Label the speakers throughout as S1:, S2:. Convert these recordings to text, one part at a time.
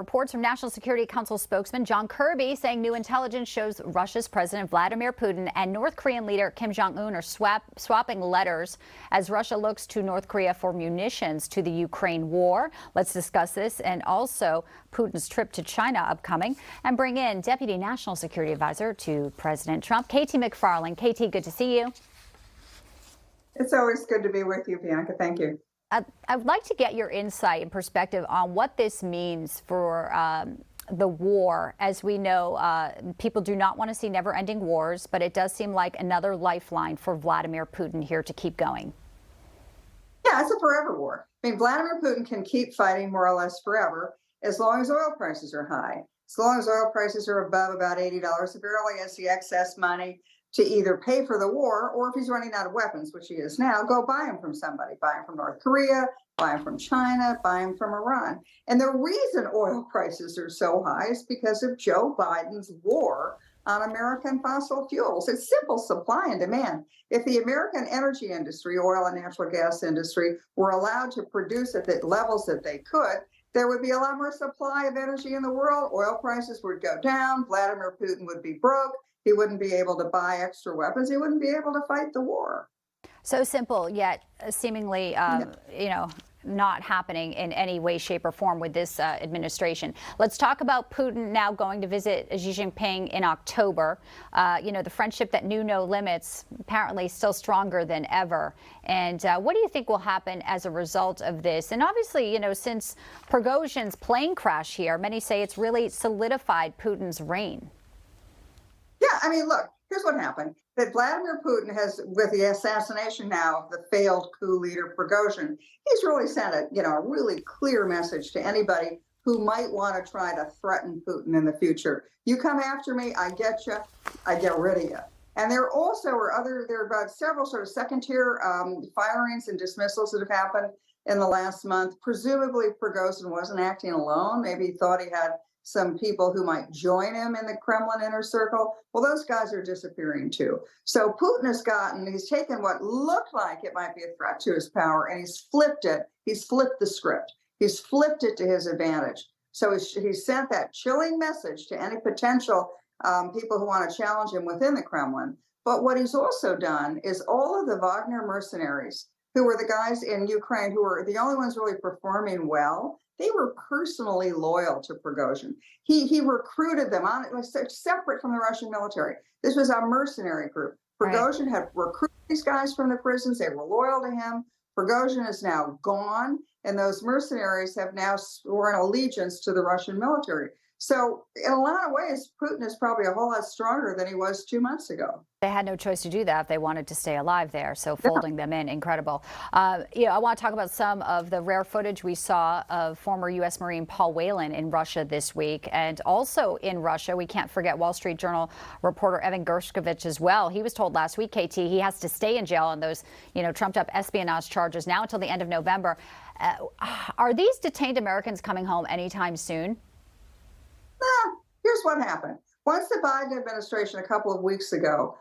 S1: Reports from National Security Council spokesman John Kirby saying new intelligence shows Russia's President Vladimir Putin and North Korean leader Kim Jong-un are swapping letters as Russia looks to North Korea for munitions to the Ukraine war. Let's discuss this and also Putin's trip to China upcoming and bring in Deputy National Security Advisor to President Trump, KT McFarland. KT, good to see you.
S2: It's always good to be with you, Bianca. Thank you.
S1: I'd like to get your insight and perspective on what this means for the war. As we know, people do not want to see never-ending wars, but it does seem like another lifeline for Vladimir Putin here to keep going.
S2: Yeah, it's a forever war. I mean, Vladimir Putin can keep fighting more or less forever as long as oil prices are high. As long as oil prices are above about $80 a barrel, he has the excess money to either pay for the war, or if he's running out of weapons, which he is now, go buy them from somebody. Buy them from North Korea, buy them from China, buy them from Iran. And the reason oil prices are so high is because of Joe Biden's war on American fossil fuels. It's simple supply and demand. If the American energy industry, oil and natural gas industry, were allowed to produce at the levels that they could, there would be a lot more supply of energy in the world. Oil prices would go down. Vladimir Putin would be broke. He wouldn't be able to buy extra weapons. He wouldn't be able to fight the war.
S1: So simple, yet seemingly, not happening in any way, shape, or form with this administration. Let's talk about Putin now going to visit Xi Jinping in October. The friendship that knew no limits, apparently still stronger than ever. And what do you think will happen as a result of this? And obviously, since Prigozhin's plane crash here, many say it's really solidified Putin's reign.
S2: Yeah, I mean, look, here's what happened. That Vladimir Putin has, with the assassination now of the failed coup leader Prigozhin, he's really sent a really clear message to anybody who might want to try to threaten Putin in the future. You come after me, I get you, I get rid of you. And there also are there are about several sort of second-tier firings and dismissals that have happened in the last month. Presumably Prigozhin wasn't acting alone. Maybe he thought he had some people who might join him in the Kremlin inner circle. Well, those guys are disappearing too. So Putin he's taken what looked like it might be a threat to his power, and he's flipped it. He's flipped the script. He's flipped it to his advantage. So he sent that chilling message to any potential people who want to challenge him within the Kremlin. But what he's also done is all of the Wagner mercenaries, who were the guys in Ukraine who were the only ones really performing well, they were personally loyal to Prigozhin. He recruited them on it was separate from the Russian military. This was a mercenary group. Prigozhin had recruited these guys from the prisons. They were loyal to him. Prigozhin is now gone, and those mercenaries have now sworn allegiance to the Russian military. So in a lot of ways, Putin is probably a whole lot stronger than he was 2 months ago.
S1: They had no choice to do that if they wanted to stay alive there. So folding them in, incredible. I want to talk about some of the rare footage we saw of former U.S. Marine Paul Whelan in Russia this week. And also in Russia, we can't forget Wall Street Journal reporter Evan Gershkovich as well. He was told last week, KT, he has to stay in jail on those, trumped up espionage charges now until the end of November. Are these detained Americans coming home anytime soon?
S2: Here's what happened. Once the Biden administration a couple of weeks ago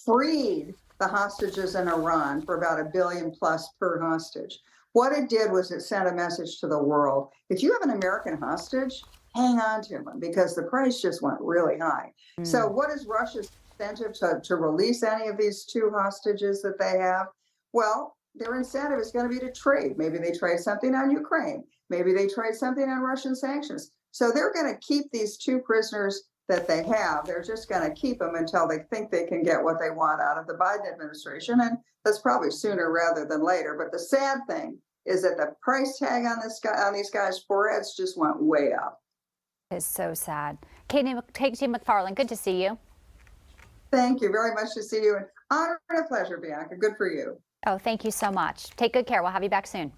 S2: freed the hostages in Iran for about $1 billion plus per hostage, what it did was it sent a message to the world. If you have an American hostage, hang on to them because the price just went really high. So what is Russia's incentive to release any of these two hostages that they have? Well, their incentive is going to be to trade. Maybe they trade something on Ukraine. Maybe they trade something on Russian sanctions. So they're going to keep these two prisoners that they have. They're just going to keep them until they think they can get what they want out of the Biden administration. And that's probably sooner rather than later. But the sad thing is that the price tag on these guys' foreheads just went way up.
S1: It's so sad. KT McFarland, good to see you.
S2: Thank you very much to see you. An honor and a pleasure, Bianca. Good for you.
S1: Oh, thank you so much. Take good care. We'll have you back soon.